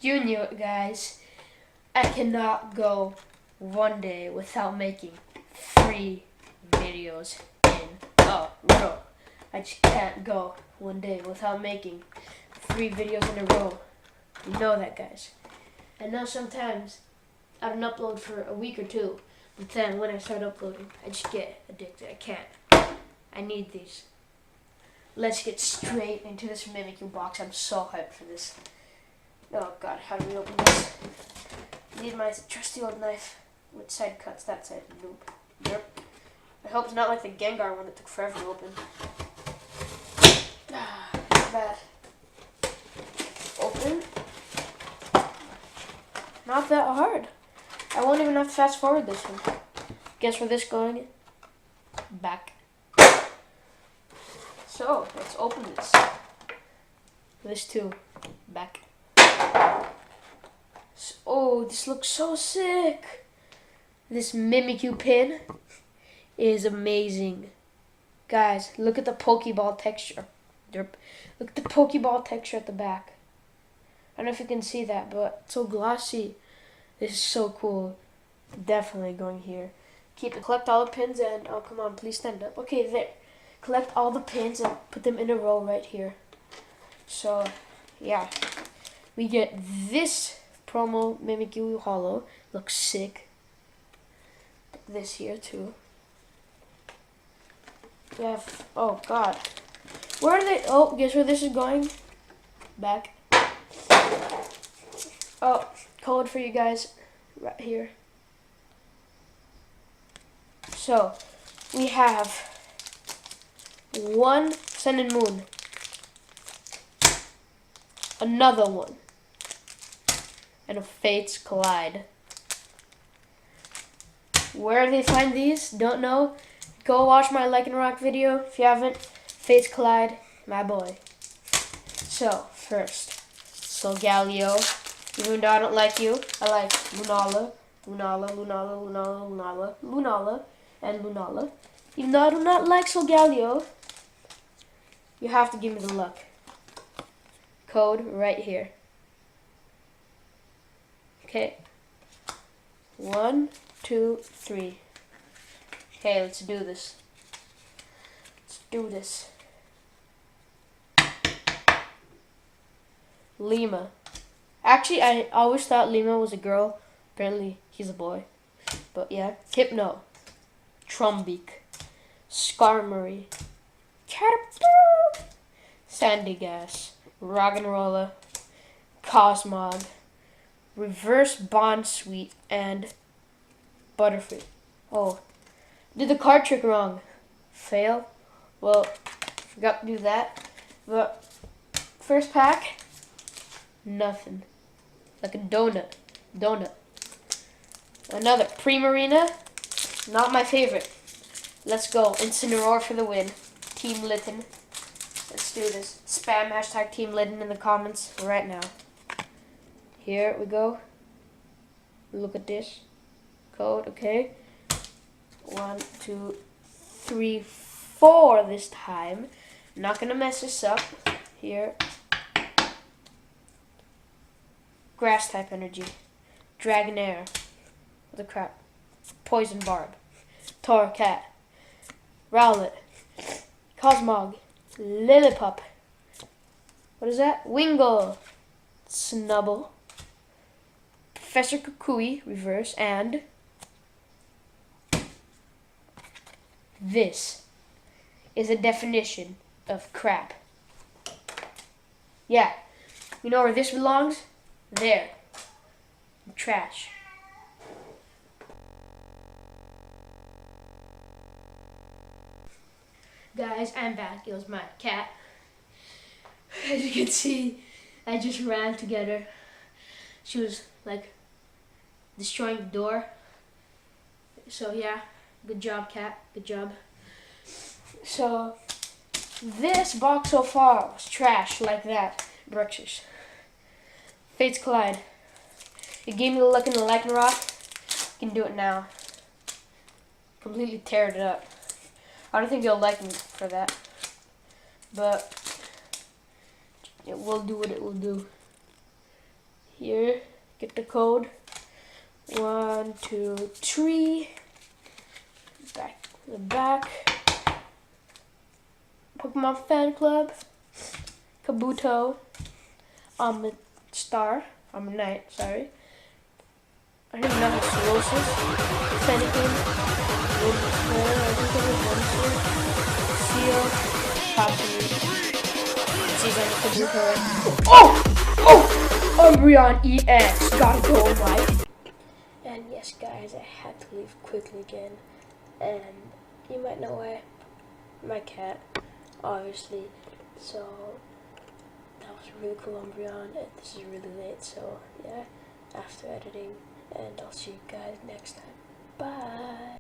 You knew it, guys. I cannot go one day without making 3 videos in a row. I just can't go one day without making 3 videos in a row. You know that, guys. I know sometimes I don't upload for a week or 2, but then when I start uploading, I just get addicted. I can't. I need these. Let's get straight into this Mimikyu box. I'm so hyped for this. Oh God, how do we open this? Need my trusty old knife with side cuts. That side. Nope. Yep. I hope it's not like the Gengar one that took forever to open. Not bad. Open. Not that hard. I won't even have to fast forward this one. Guess where this going? Back. So, let's open this. This too. Back. Oh, this looks so sick. This Mimikyu pin is amazing. Guys, look at the Pokeball texture. Look at the Pokeball texture at the back. I don't know if you can see that, but it's so glossy. This is so cool. Definitely going here. Keep it. Collect all the pins and, oh come on, please stand up. Okay, there. Collect all the pins and put them in a row right here. So, yeah. We get this promo Mimikyu Hollow. Looks sick. This here too. We have, oh God. Where are they? Oh, guess where this is going? Back. Oh, code for you guys right here. So, we have 1 Sun and Moon. Another one. And a Fates Collide. Where do they find these? Don't know. Go watch my Like and Rock video if you haven't. Fates Collide, my boy. So, first, Solgaleo. Even though I don't like you, I like Lunala, Lunala, Lunala, Lunala, Lunala, Lunala, and Lunala. Even though I do not like Solgaleo, you have to give me the luck. Code right here. Okay. 1, 2, 3. Okay, let's do this. Let's do this. Lima. Actually, I always thought Lima was a girl. Apparently, he's a boy. But yeah. Hypno. Trumbeak. Skarmory. Caterpillar. Sandigas. Roggenrola. Cosmog. Reverse Bond Sweet. And Butterfree. Oh. Did the card trick wrong. Fail. Well, forgot to do that. But first pack. Nothing. Like a donut. Another Primarina. Not my favorite. Let's go. Incineroar for the win. Team Litten. Let's do this. Spam hashtag Team Litten in the comments right now. Here we go. Look at this. Code, okay. 1, 2, 3, 4 this time. Not gonna mess this up. Here. Grass type energy. Dragonair. What the crap? Poison Barb. Torracat. Rowlet. Cosmog. Lillipup. What is that? Wingull. Snubble. Professor Kukui, reverse, and this is a definition of crap. Yeah. You know where this belongs? There. Trash. Guys, I'm back. It was my cat. As you can see, I just ran to get her. She was like destroying the door. So yeah, good job, cat. Good job. So this box so far was trash like that. Bruxers. Fates Collide. You gave me the luck in the Like and Rock. You can do it now. Completely tear it up. I don't think you'll like me for that. But it will do what it will do. Here, get the code. 1, 2, 3. Back the back. Pokemon Fan Club. Kabuto. I'm a star. I'm a knight, sorry. I didn't know his Cirrhosis. Fennekin. I think it was one Seal. Possibly. She's on the Kabuto. Oh! Oh! Umbreon EX. Gotta go, right? And yes, guys, I had to leave quickly again. And you might know why. My cat, obviously. So, that was really cool, Umbreon. And this is really late, so yeah, after editing. And I'll see you guys next time. Bye!